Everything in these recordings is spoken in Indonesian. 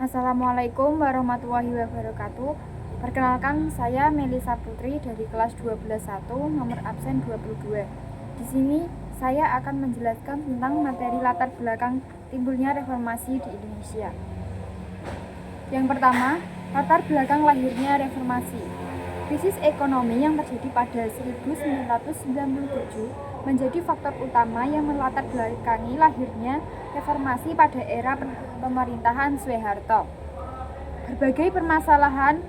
Assalamualaikum warahmatullahi wabarakatuh. Perkenalkan, saya Melisa Putri dari kelas 12.1 nomor absen 22. Di sini saya akan menjelaskan tentang materi latar belakang timbulnya reformasi di Indonesia. Yang pertama, latar belakang lahirnya reformasi. Krisis ekonomi yang terjadi pada 1997 menjadi faktor utama yang melatar belakangi lahirnya reformasi pada era pemerintahan Soeharto. Berbagai permasalahan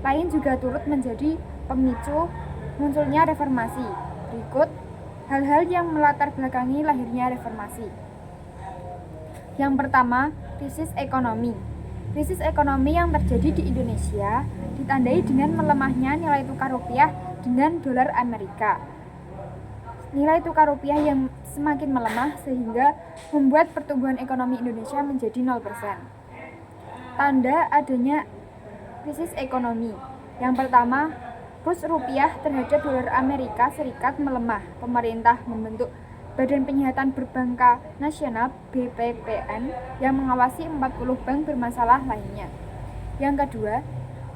lain juga turut menjadi pemicu munculnya reformasi. Berikut hal-hal yang melatar belakangi lahirnya reformasi. Yang pertama, krisis ekonomi. Krisis ekonomi yang terjadi di Indonesia ditandai dengan melemahnya nilai tukar rupiah dengan dolar Amerika. Nilai tukar rupiah yang semakin melemah sehingga membuat pertumbuhan ekonomi Indonesia menjadi 0%. Tanda adanya krisis ekonomi. Yang pertama, kurs rupiah terhadap dolar Amerika Serikat melemah. Pemerintah membentuk Badan Penyihatan Perbankan Nasional (BPPN) yang mengawasi 40 bank bermasalah lainnya. Yang kedua,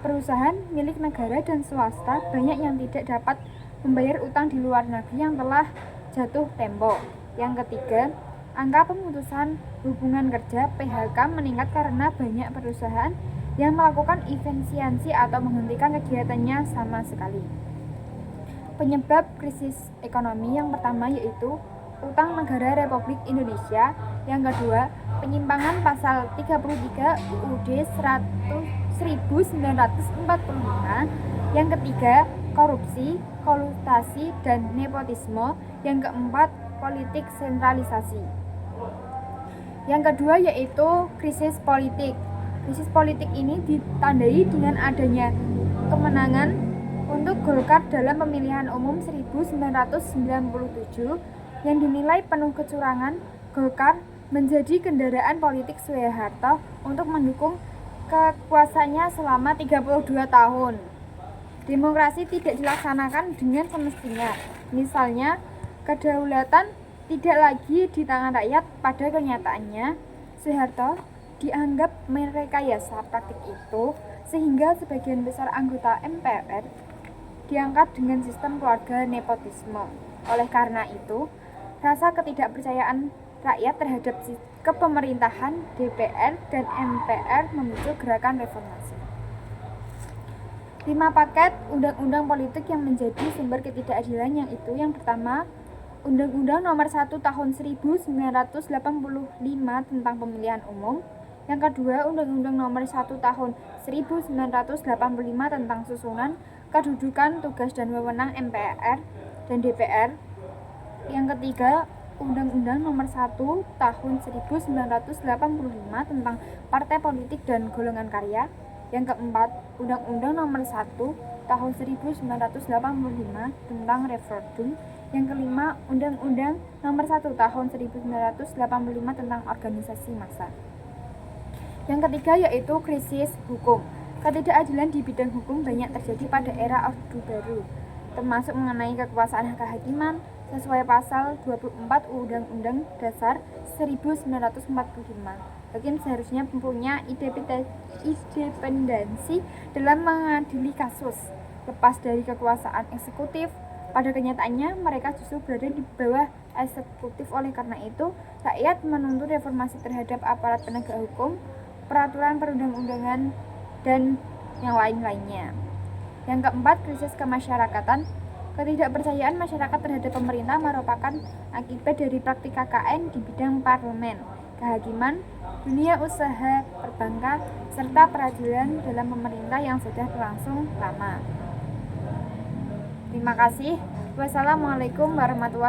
perusahaan milik negara dan swasta banyak yang tidak dapat membayar utang di luar negeri yang telah jatuh tempo. Yang ketiga, angka pemutusan hubungan kerja (PHK) meningkat karena banyak perusahaan yang melakukan efisiensi atau menghentikan kegiatannya sama sekali. Penyebab krisis ekonomi yang pertama yaitu utang negara Republik Indonesia. Yang kedua, penyimpangan pasal 33 UUD 1945. Yang ketiga, korupsi, kolustrasi, dan nepotisme. Yang keempat, politik sentralisasi. Yang kedua yaitu krisis politik. Krisis politik ini ditandai dengan adanya kemenangan untuk Golkar dalam pemilihan umum 1997 yang dinilai penuh kecurangan. Golkar menjadi kendaraan politik Soeharto untuk mendukung kekuasaannya selama 32 tahun. Demokrasi tidak dilaksanakan dengan semestinya. Misalnya, kedaulatan tidak lagi di tangan rakyat. Pada kenyataannya, Soeharto dianggap merekayasa praktik itu sehingga sebagian besar anggota MPR diangkat dengan sistem keluarga nepotisme. Oleh karena itu, rasa ketidakpercayaan rakyat terhadap kepemerintahan DPR dan MPR memicu gerakan reformasi. 5 paket undang-undang politik yang menjadi sumber ketidakadilan yaitu yang pertama, Undang-Undang Nomor 1 Tahun 1985 tentang Pemilihan Umum. Yang kedua, Undang-Undang Nomor 1 Tahun 1985 tentang Susunan, Kedudukan, Tugas dan Wewenang MPR dan DPR. Yang ketiga, Undang-Undang Nomor 1 Tahun 1985 tentang Partai Politik dan Golongan Karya. Yang keempat, Undang-Undang Nomor 1 Tahun 1985 tentang Referendum. Yang kelima, Undang-Undang Nomor 1 Tahun 1985 tentang Organisasi Massa. Yang ketiga yaitu krisis hukum. Ketidakadilan di bidang hukum banyak terjadi pada era Orde Baru, termasuk mengenai kekuasaan kehakiman sesuai pasal 24 Undang-Undang Dasar 1945. Hakim seharusnya mempunyai independensi dalam mengadili kasus, lepas dari kekuasaan eksekutif. Pada kenyataannya, mereka justru berada di bawah eksekutif. Oleh karena itu, rakyat menuntut reformasi terhadap aparat penegak hukum, peraturan perundang-undangan, dan yang lain-lainnya. Yang keempat, krisis kemasyarakatan. Ketidakpercayaan masyarakat terhadap pemerintah merupakan akibat dari praktik KKN di bidang parlemen, kehakiman, dunia usaha, perbankan, serta peradilan dalam pemerintah yang sudah berlangsung lama. Terima kasih. Wassalamualaikum warahmatullahi wabarakatuh.